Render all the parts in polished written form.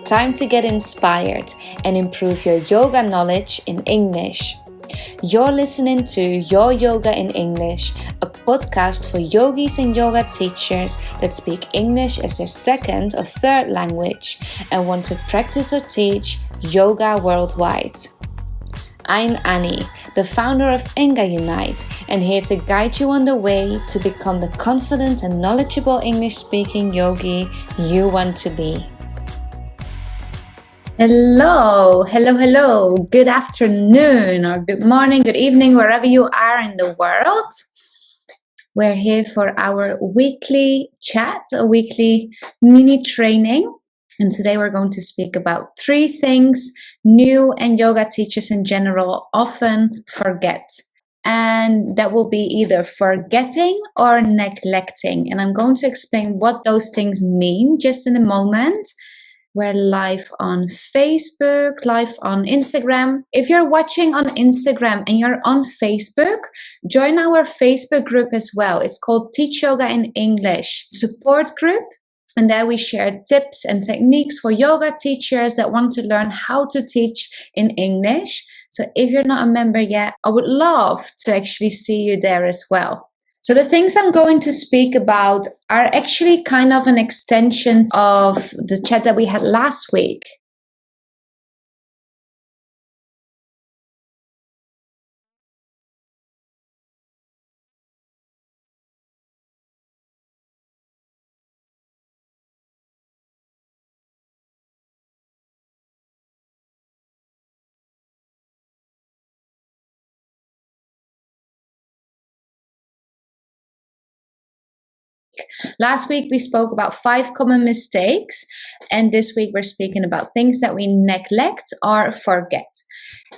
Time to get inspired and improve your yoga knowledge in English. You're listening to Your Yoga in English, a podcast for yogis and yoga teachers that speak English as their second or third language and want to practice or teach yoga worldwide. I'm Annie, the founder of Enga Unite, and here to guide you on the way to become the confident and knowledgeable English-speaking yogi you want to be. Hello. Good afternoon or good morning, good evening, wherever you are in the world. We're here for our weekly chat, a weekly mini training. And today we're going to speak about 3 things new and yoga teachers in general often forget. And that will be either forgetting or neglecting. And I'm going to explain what those things mean just in a moment. We're live on Facebook, live on Instagram. If you're watching on Instagram and you're on Facebook, join our Facebook group as well. It's called Teach Yoga in English Support Group. And there we share tips and techniques for yoga teachers that want to learn how to teach in English. So if you're not a member yet, I would love to actually see you there as well. So the things I'm going to speak about are actually kind of an extension of the chat that we had last week. Last week we spoke about 5 common mistakes, and this week we're speaking about things that we neglect or forget.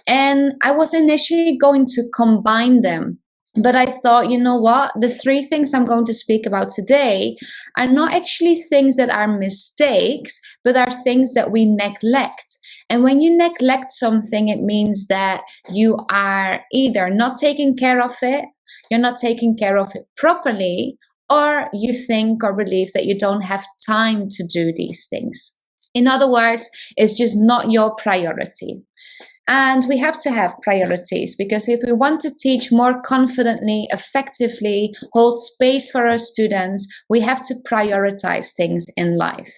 And I was initially going to combine them, but I thought, you know what? The 3 things I'm going to speak about today are not actually things that are mistakes, but are things that we neglect. And when you neglect something, it means that you are either not taking care of it, you're not taking care of it properly, or you think or believe that you don't have time to do these things. In other words, it's just not your priority. And we have to have priorities, because if we want to teach more confidently, effectively, hold space for our students, we have to prioritize things in life.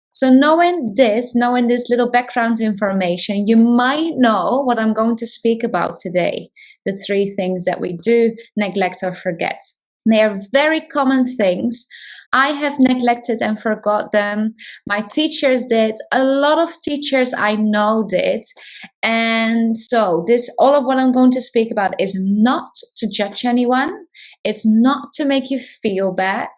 So knowing this little background information, you might know what I'm going to speak about today, the 3 things that we do neglect or forget. They are very common things. I have neglected and forgot them. My teachers did. A lot of teachers I know did. And so all of what I'm going to speak about is not to judge anyone. It's not to make you feel bad.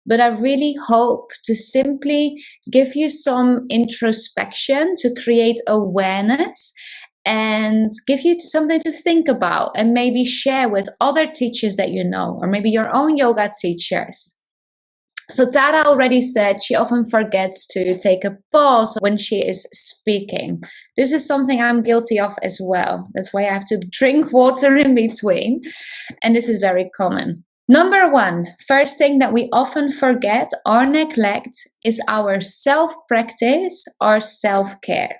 But I really hope to simply give you some introspection to create awareness and give you something to think about and maybe share with other teachers that you know, or maybe your own yoga teachers. So Tara already said she often forgets to take a pause when she is speaking. This is something I'm guilty of as well. That's why I have to drink water in between. And this is very common. Number 1, first thing that we often forget or neglect is our self-practice or self-care.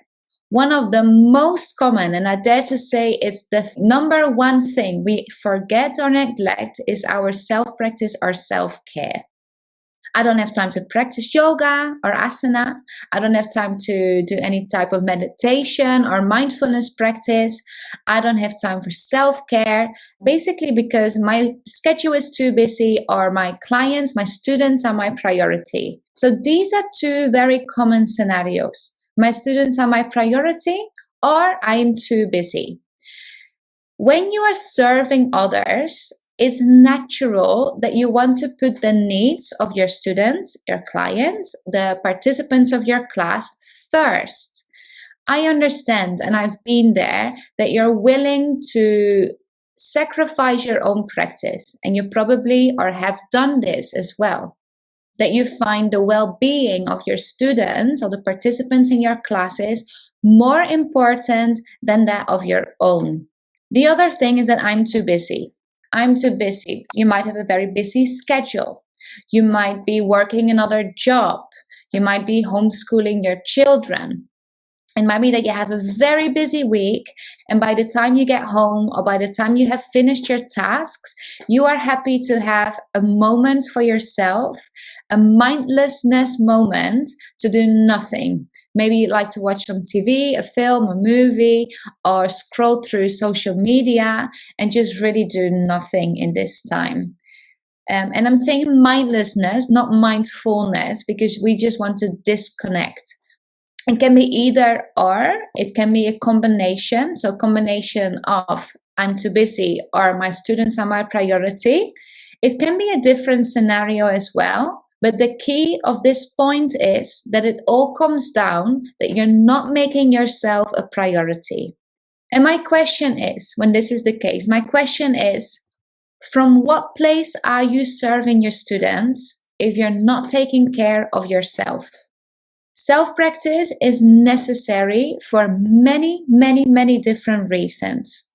One of the most common, and I dare to say it's the number 1 thing we forget or neglect, is our self-practice or self-care. I don't have time to practice yoga or asana. I don't have time to do any type of meditation or mindfulness practice. I don't have time for self-care, basically because my schedule is too busy, or my clients, my students are my priority. So these are 2 very common scenarios. My students are my priority, or I am too busy. When you are serving others, it's natural that you want to put the needs of your students, your clients, the participants of your class first. I understand, and I've been there, that you're willing to sacrifice your own practice, and you probably or have done this as well. That you find the well-being of your students or the participants in your classes more important than that of your own. The other thing is that I'm too busy. I'm too busy. You might have a very busy schedule. You might be working another job. You might be homeschooling your children. It might be that you have a very busy week, and by the time you get home or by the time you have finished your tasks, you are happy to have a moment for yourself, a mindlessness moment to do nothing. Maybe you'd like to watch some TV, a film, a movie, or scroll through social media and just really do nothing in this time. And I'm saying mindlessness, not mindfulness, because we just want to disconnect. It can be either or, it can be a combination. So combination of I'm too busy or my students are my priority. It can be a different scenario as well. But the key of this point is that it all comes down that you're not making yourself a priority. And my question is, when this is the case, my question is, from what place are you serving your students if you're not taking care of yourself? Self-practice is necessary for many, many, many different reasons.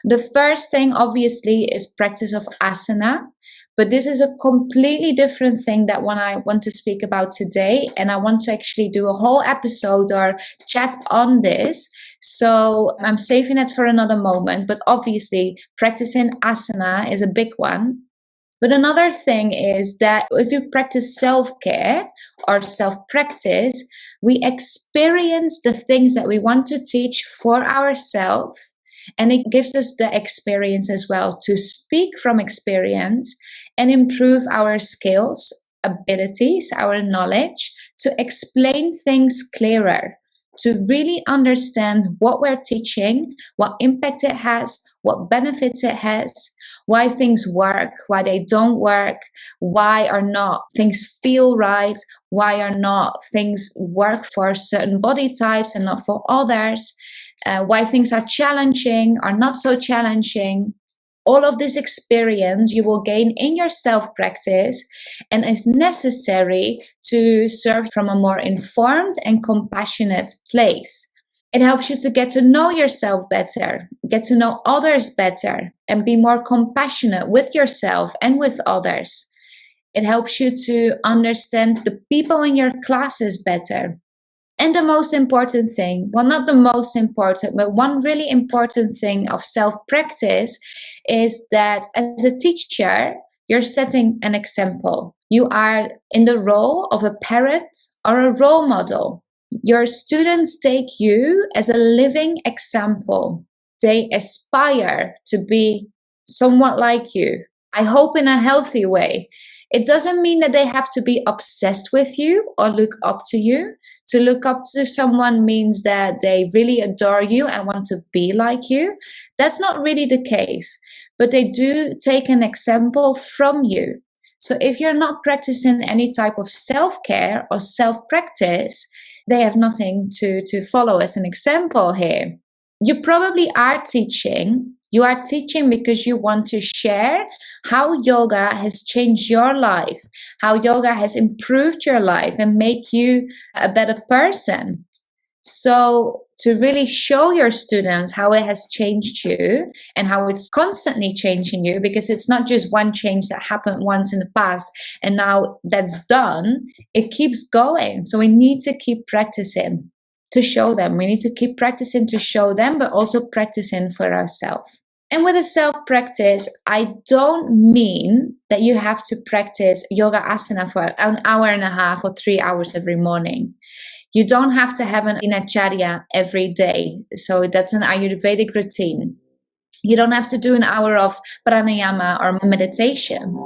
The first thing, obviously, is practice of asana, but this is a completely different thing that one I want to speak about today, and I want to actually do a whole episode or chat on this. So I'm saving it for another moment, but obviously practicing asana is a big one. But another thing is that if you practice self-care or self-practice, we experience the things that we want to teach for ourselves. And it gives us the experience as well to speak from experience and improve our skills, abilities, our knowledge, to explain things clearer, to really understand what we're teaching, what impact it has, what benefits it has, why things work, why they don't work, why or not things feel right, why or not things work for certain body types and not for others, why things are challenging or not so challenging. All of this experience you will gain in your self-practice and is necessary to serve from a more informed and compassionate place. It helps you to get to know yourself better, get to know others better, and be more compassionate with yourself and with others. It helps you to understand the people in your classes better. And the most important thing, well, not the most important, but one really important thing of self-practice is that as a teacher, you're setting an example. You are in the role of a parent or a role model. Your students take you as a living example. They aspire to be somewhat like you. I hope in a healthy way. It doesn't mean that they have to be obsessed with you or look up to you. To look up to someone means that they really adore you and want to be like you. That's not really the case, but they do take an example from you. So if you're not practicing any type of self-care or self-practice, they have nothing to follow as an example here. You probably are teaching. You are teaching because you want to share how yoga has changed your life, how yoga has improved your life and make you a better person. So to really show your students how it has changed you and how it's constantly changing you, because it's not just one change that happened once in the past and now that's done, it keeps going. So we need to keep practicing to show them. We need to keep practicing to show them, but also practicing for ourselves. And with a self-practice, I don't mean that you have to practice yoga asana for an hour and a half or 3 hours every morning. You don't have to have an dinacharya every day. So that's an Ayurvedic routine. You don't have to do an hour of pranayama or meditation,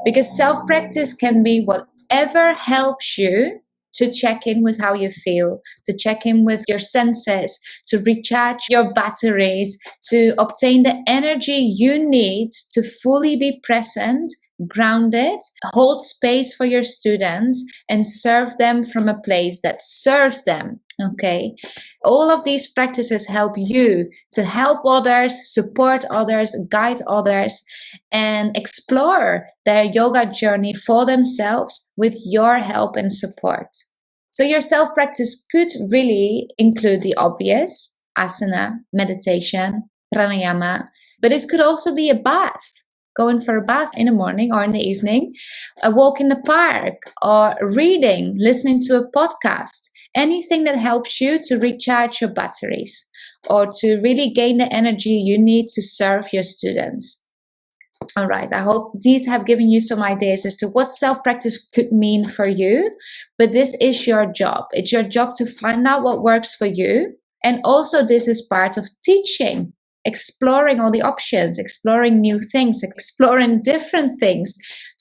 because self-practice can be whatever helps you to check in with how you feel, to check in with your senses, to recharge your batteries, to obtain the energy you need to fully be present, grounded, hold space for your students, and serve them from a place that serves them. Okay, all of these practices help you to help others, support others, guide others, and explore their yoga journey for themselves with your help and support. So your self-practice could really include the obvious, asana, meditation, pranayama, but it could also be a bath. Going for a bath in the morning or in the evening, a walk in the park, or reading, listening to a podcast. anything that helps you to recharge your batteries or to really gain the energy you need to serve your students. All right, I hope these have given you some ideas as to what self-practice could mean for you, but this is your job. It's your job to find out what works for you. And also this is part of teaching, exploring all the options, exploring new things, exploring different things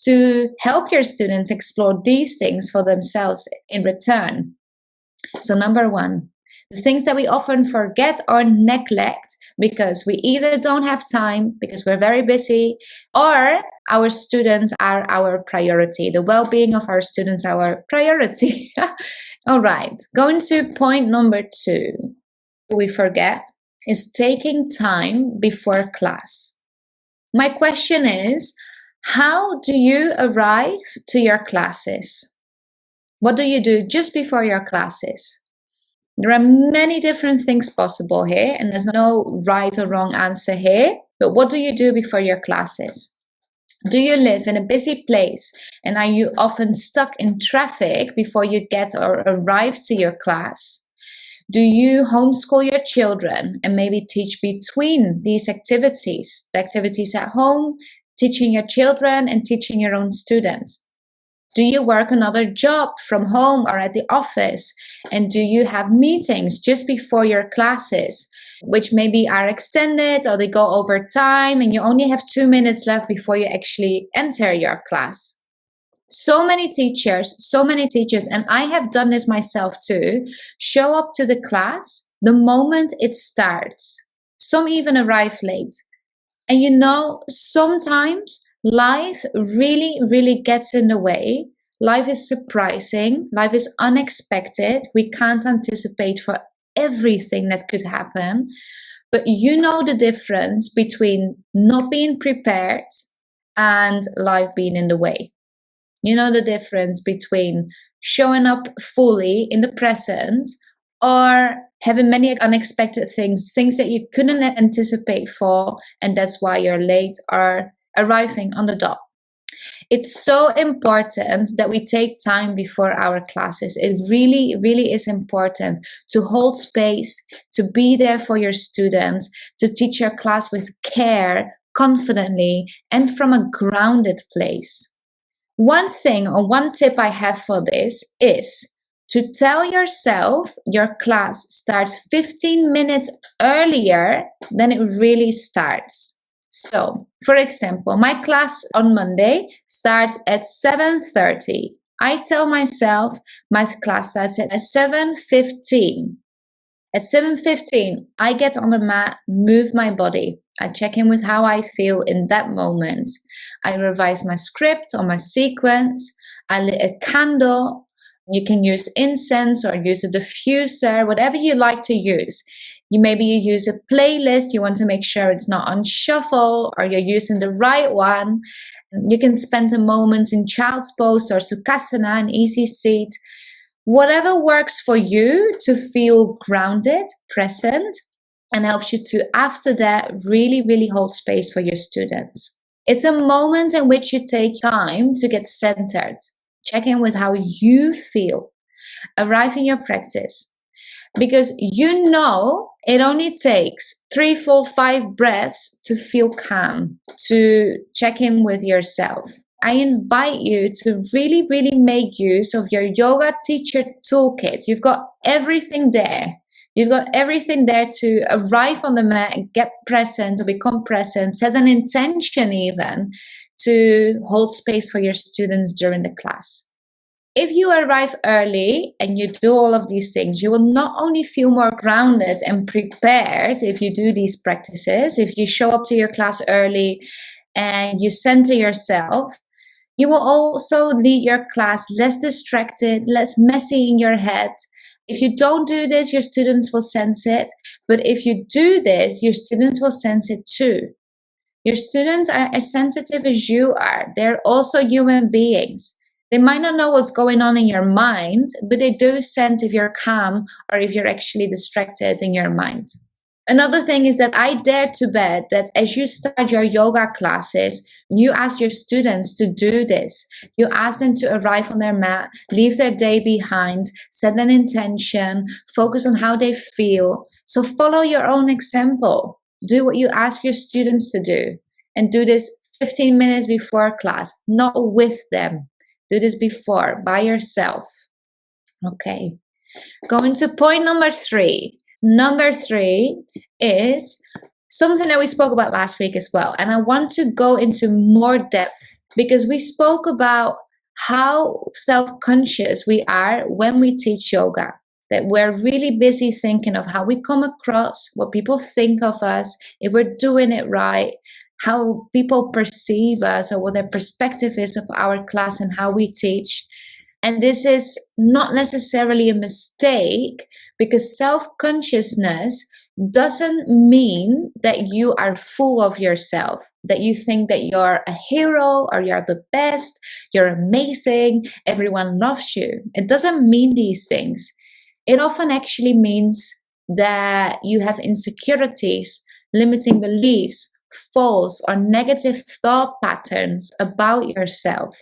to help your students explore these things for themselves in return. So number one, the things that we often forget or neglect because we either don't have time, because we're very busy, or our students are our priority. The well-being of our students are our priority. All right, going to point number 2, we forget is taking time before class. My question is, how do you arrive to your classes? What do you do just before your classes? There are many different things possible here, and there's no right or wrong answer here. But what do you do before your classes? Do you live in a busy place, and are you often stuck in traffic before you get or arrive to your class? Do you homeschool your children and maybe teach between these activities, the activities at home, teaching your children and teaching your own students? Do you work another job from home or at the office? And do you have meetings just before your classes, which maybe are extended or they go over time and you only have 2 minutes left before you actually enter your class? So many teachers, and I have done this myself too, show up to the class the moment it starts. Some even arrive late. And you know, sometimes life really gets in the way. Life is surprising. Life is unexpected. We can't anticipate for everything that could happen. But you know the difference between not being prepared and life being in the way. You know the difference between showing up fully in the present or having many unexpected things that you couldn't anticipate for, and that's why you're late or arriving on the dot. It's so important that we take time before our classes. It really is important to hold space, to be there for your students, to teach your class with care, confidently, and from a grounded place. One thing or one tip I have for this is to tell yourself your class starts 15 minutes earlier than it really starts. So, for example, my class on Monday starts at 7:30. I tell myself my class starts at 7:15. At 7:15, I get on the mat, move my body. I check in with how I feel in that moment. I revise my script or my sequence. I lit a candle. You can use incense or use a diffuser, whatever you like to use. Maybe you use a playlist. You want to make sure it's not on shuffle or you're using the right one. You can spend a moment in child's pose or sukhasana, an easy seat. Whatever works for you to feel grounded, present, and helps you to, after that, really hold space for your students. It's a moment in which you take time to get centered. Check in with how you feel. Arrive in your practice. Because you know it only takes 3, 4, 5 breaths to feel calm, to check in with yourself. I invite you to really make use of your yoga teacher toolkit. You've got everything there. You've got everything there to arrive on the mat and get present, or become present, set an intention even to hold space for your students during the class. If you arrive early and you do all of these things, you will not only feel more grounded and prepared if you do these practices, if you show up to your class early and you center yourself, you will also lead your class less distracted, less messy in your head. If you don't do this, your students will sense it. But if you do this, your students will sense it too. Your students are as sensitive as you are. They're also human beings. They might not know what's going on in your mind, but they do sense if you're calm or if you're actually distracted in your mind. Another thing is that I dare to bet that as you start your yoga classes, You ask your students to do this. You ask them to arrive on their mat, leave their day behind, set an intention, focus on how they feel. So follow your own example. Do what you ask your students to do. And do this 15 minutes before class, not with them. Do this before, by yourself. Okay. Going to point number 3. Number 3 is something that we spoke about last week as well. And I want to go into more depth because we spoke about how self-conscious we are when we teach yoga. That we're really busy thinking of how we come across, what people think of us, if we're doing it right, how people perceive us or what their perspective is of our class and how we teach. And this is not necessarily a mistake because self-consciousness doesn't mean that you are full of yourself, that you think that you're a hero or you're the best, you're amazing, everyone loves you. It doesn't mean these things. It often actually means that you have insecurities, limiting beliefs, false or negative thought patterns about yourself.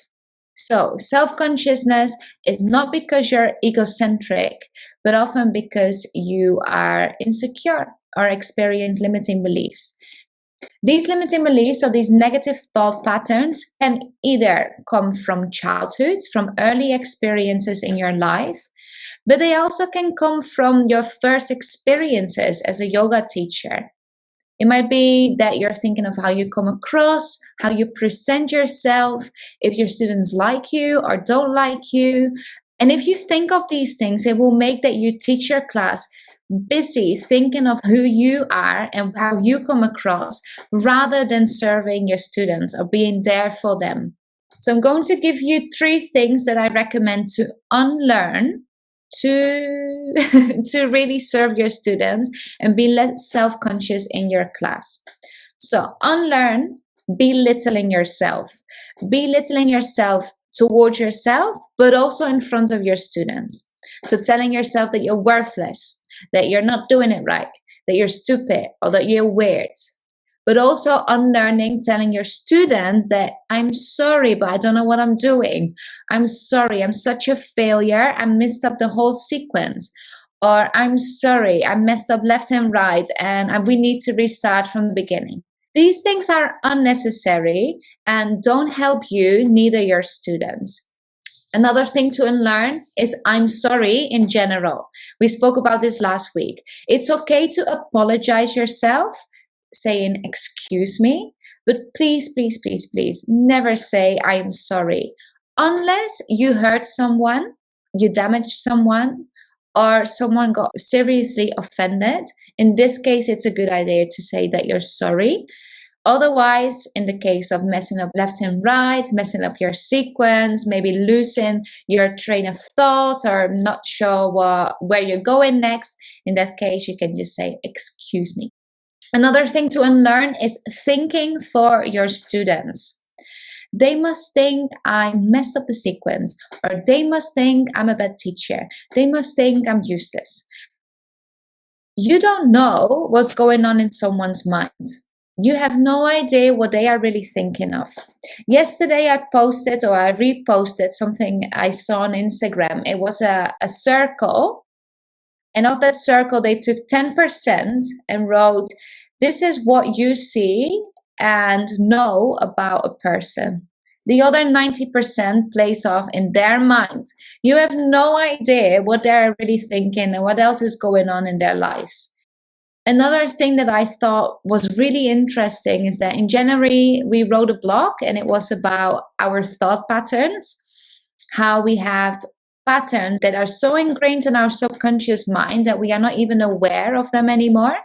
So self-consciousness is not because you're egocentric, but often because you are insecure or experience limiting beliefs. These limiting beliefs or these negative thought patterns can either come from childhood, from early experiences in your life, but they also can come from your first experiences as a yoga teacher. It might be that you're thinking of how you come across, how you present yourself, if your students like you or don't like you. And if you think of these things, it will make that you teach your class busy thinking of who you are and how you come across rather than serving your students or being there for them. So I'm going to give you 3 things that I recommend to unlearn to to really serve your students and be less self-conscious in your class. So unlearn belittling yourself. Belittling yourself towards yourself, but also in front of your students. So telling yourself that you're worthless, that you're not doing it right, that you're stupid, or that you're weird. But also unlearning, telling your students that I'm sorry, but I don't know what I'm doing. I'm sorry, I'm such a failure. I messed up the whole sequence. Or I'm sorry, I messed up left and right and we need to restart from the beginning. These things are unnecessary and don't help you, neither your students. Another thing to unlearn is I'm sorry in general. We spoke about this last week. It's okay to apologize yourself, saying excuse me, but please, please, please, please never say I am sorry unless you hurt someone, you damaged someone, or someone got seriously offended. In this case, it's a good idea to say that you're sorry. Otherwise, in the case of messing up left and right, messing up your sequence, maybe losing your train of thought or not sure where you're going next, in that case, you can just say excuse me. Another thing to unlearn is thinking for your students. They must think I messed up the sequence, or they must think I'm a bad teacher. They must think I'm useless. You don't know what's going on in someone's mind. You have no idea what they are really thinking of. Yesterday I posted or I reposted something I saw on Instagram. It was a circle, and of that circle they took 10% and wrote, this is what you see and know about a person. The other 90% plays off in their mind. You have no idea what they're really thinking and what else is going on in their lives. Another thing that I thought was really interesting is that in January, we wrote a blog and it was about our thought patterns, how we have patterns that are so ingrained in our subconscious mind that we are not even aware of them anymore.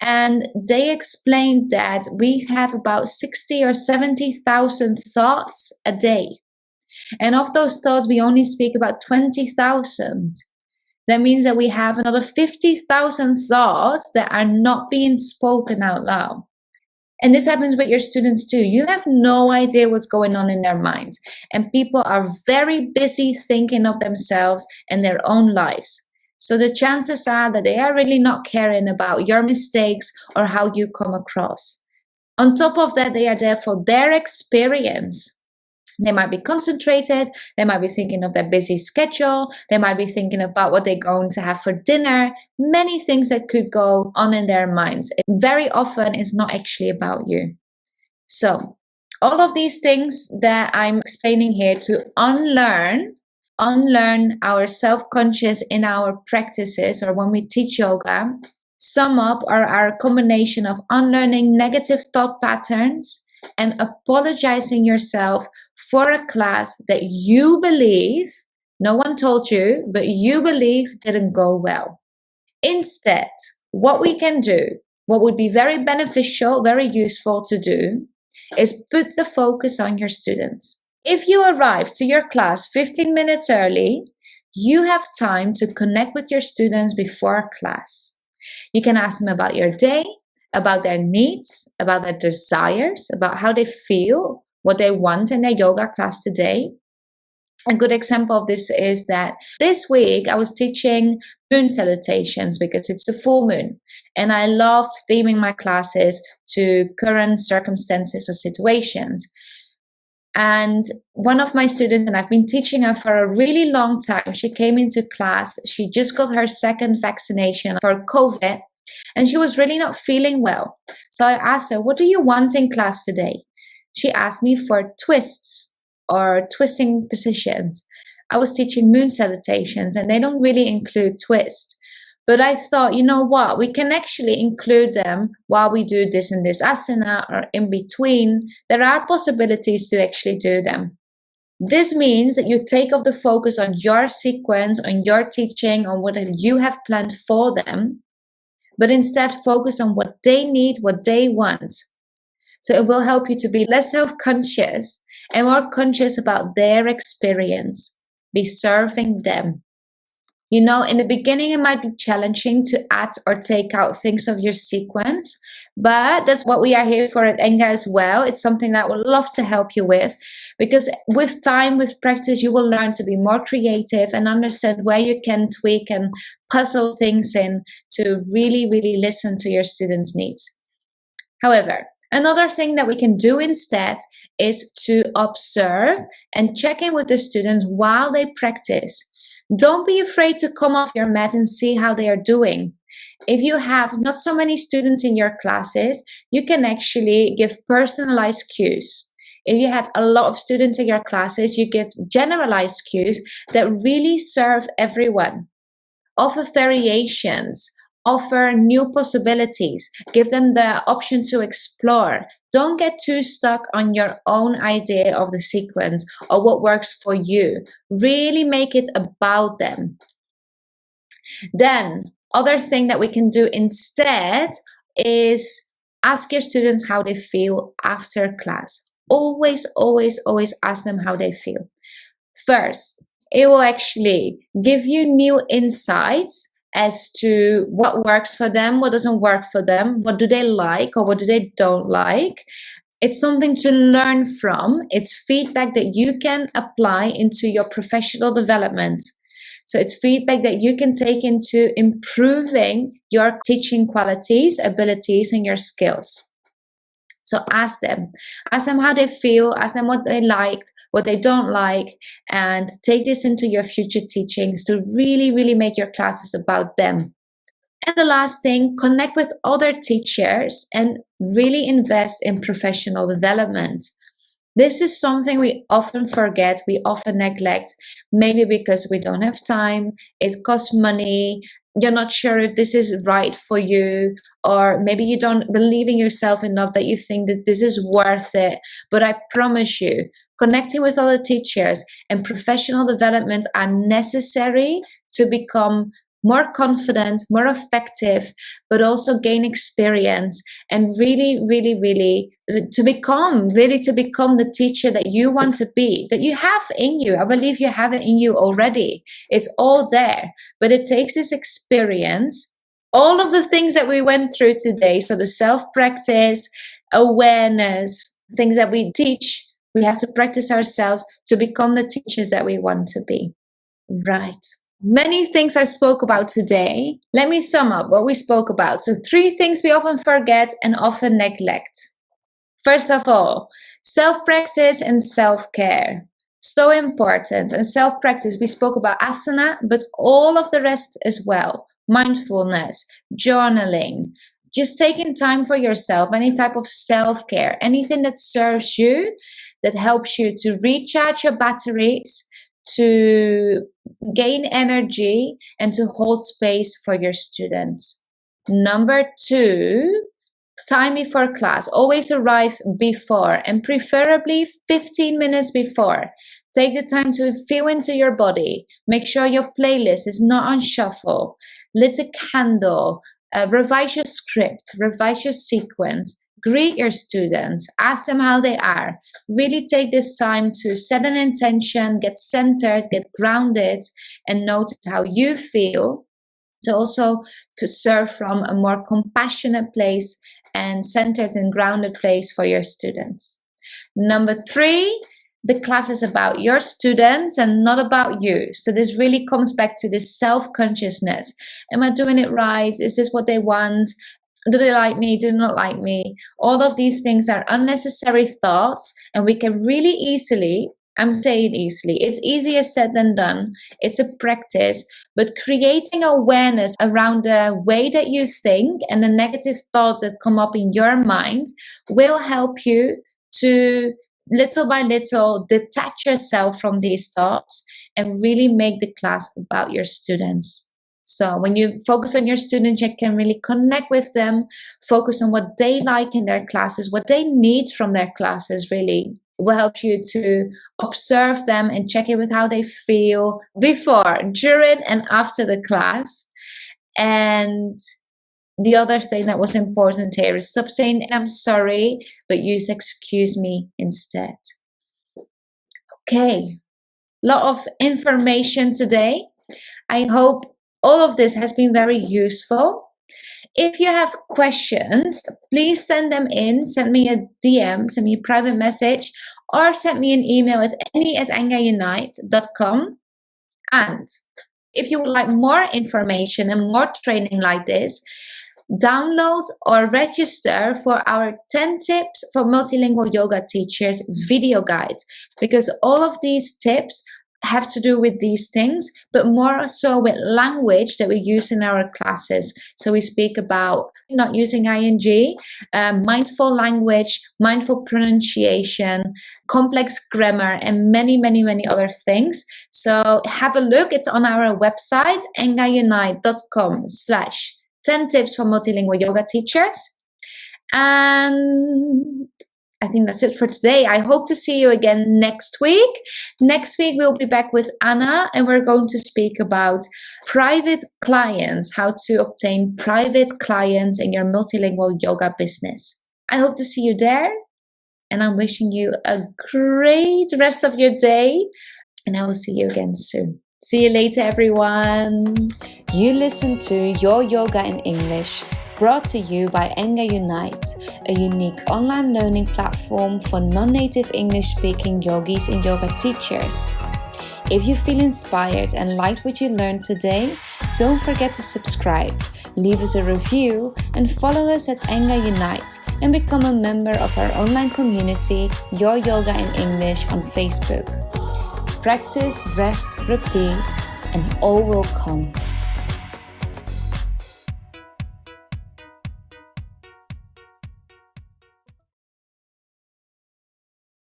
And they explained that we have about 60 or 70,000 thoughts a day. And of those thoughts, we only speak about 20,000. That means that we have another 50,000 thoughts that are not being spoken out loud. And this happens with your students too. You have no idea what's going on in their minds. And people are very busy thinking of themselves and their own lives. So the chances are that they are really not caring about your mistakes or how you come across. On top of that, they are there for their experience. They might be concentrated, they might be thinking of their busy schedule, they might be thinking about what they're going to have for dinner, many things that could go on in their minds. It very often is not actually about you. So, all of these things that I'm explaining here to unlearn our self-conscious in our practices or when we teach yoga, sum up are our combination of unlearning negative thought patterns and apologizing yourself for a class that you believe, no one told you, but you believe didn't go well. Instead, what we can do, what would be very beneficial, very useful to do, is put the focus on your students. If you arrive to your class 15 minutes early, you have time to connect with your students before class. You can ask them about your day, about their needs, about their desires, about how they feel, what they want in their yoga class today. A good example of this is that this week I was teaching moon salutations because it's the full moon. And I love theming my classes to current circumstances or situations. And one of my students, and I've been teaching her for a really long time, she came into class, she just got her second vaccination for COVID, and she was really not feeling well. So I asked her, what do you want in class today? She asked me for twists or twisting positions. I was teaching moon salutations and they don't really include twist. But I thought, you know what, we can actually include them while we do this and this asana or in between. There are possibilities to actually do them. This means that you take off the focus on your sequence, on your teaching, on what you have planned for them, but instead focus on what they need, what they want. So it will help you to be less self-conscious and more conscious about their experience. Be serving them. You know, in the beginning, it might be challenging to add or take out things of your sequence, but that's what we are here for at Enga as well. It's something that I would love to help you with, because with time, with practice, you will learn to be more creative and understand where you can tweak and puzzle things in to really, really listen to your students' needs. However, another thing that we can do instead is to observe and check in with the students while they practice. Don't be afraid to come off your mat and see how they are doing. If you have not so many students in your classes, you can actually give personalized cues. If you have a lot of students in your classes, you give generalized cues that really serve everyone. Offer variations. Offer new possibilities. Give them the option to explore. Don't get too stuck on your own idea of the sequence or what works for you. Really make it about them. Then, other thing that we can do instead is ask your students how they feel after class. Always, always, always ask them how they feel. First, it will actually give you new insights as to what works for them, what doesn't work for them, what do they like or what do they don't like. It's something to learn from. It's feedback that you can apply into your professional development. So it's feedback that you can take into improving your teaching qualities, abilities, and your skills. So ask them how they feel, ask them what they liked, what they don't like, and take this into your future teachings to really, really make your classes about them. And the last thing, connect with other teachers and really invest in professional development. This is something we often forget, we often neglect, maybe because we don't have time, it costs money, you're not sure if this is right for you, or maybe you don't believe in yourself enough that you think that this is worth it. But I promise you, connecting with other teachers and professional development are necessary to become more confident, more effective, but also gain experience and really, really, really to become the teacher that you want to be, that you have in you. I believe you have it in you already. It's all there, but it takes this experience, all of the things that we went through today. So the self-practice, awareness, things that we teach, we have to practice ourselves to become the teachers that we want to be. Right. Many things I spoke about today. Let me sum up what we spoke about. So 3 things we often forget and often neglect. First of all, self-practice and self-care. So important. And self-practice, we spoke about asana, but all of the rest as well. Mindfulness, journaling, just taking time for yourself, any type of self-care, anything that serves you, that helps you to recharge your batteries, to gain energy, and to hold space for your students. Number 2, time before class. Always arrive before, and preferably 15 minutes before. Take the time to feel into your body. Make sure your playlist is not on shuffle. Lit a candle. Revise your script. Revise your sequence. Greet your students. Ask them how they are. Really take this time to set an intention, get centered, get grounded, and notice how you feel. To also to serve from a more compassionate place and centered and grounded place for your students. Number 3, the class is about your students and not about you. So this really comes back to this self-consciousness. Am I doing it right? Is this what they want? Do they like me? Do they not like me? All of these things are unnecessary thoughts, and we can really easily, I'm saying easily, it's easier said than done. It's a practice, but creating awareness around the way that you think and the negative thoughts that come up in your mind will help you to little by little detach yourself from these thoughts and really make the class about your students. So when you focus on your students, you can really connect with them, focus on what they like in their classes, what they need from their classes really. It will help you to observe them and check in with how they feel before, during, and after the class. And the other thing that was important here is stop saying I'm sorry, but use excuse me instead. Okay, lot of information today. I hope all of this has been very useful. If you have questions, please send them in. Send me a DM, send me a private message, or send me an email at enga@engaunite.com. And if you would like more information and more training like this, download or register for our 10 tips for multilingual yoga teachers video guide, because all of these tips have to do with these things, but more so with language that we use in our classes. So we speak about not using ing, mindful language, mindful pronunciation, complex grammar, and many, many, many other things. So have a look. It's on our website, engaunite.com/10 tips for multilingual yoga teachers. And I think that's it for today. I hope to see you again next week. Next week, we'll be back with Anna, and we're going to speak about private clients, how to obtain private clients in your multilingual yoga business. I hope to see you there, and I'm wishing you a great rest of your day, and I will see you again soon. See you later, everyone. You listen to Your Yoga in English, brought to you by Enga Unite, a unique online learning platform for non-native English-speaking yogis and yoga teachers. If you feel inspired and liked what you learned today, don't forget to subscribe, leave us a review, and follow us at Enga Unite and become a member of our online community, Your Yoga in English, on Facebook. Practice, rest, repeat, and all will come.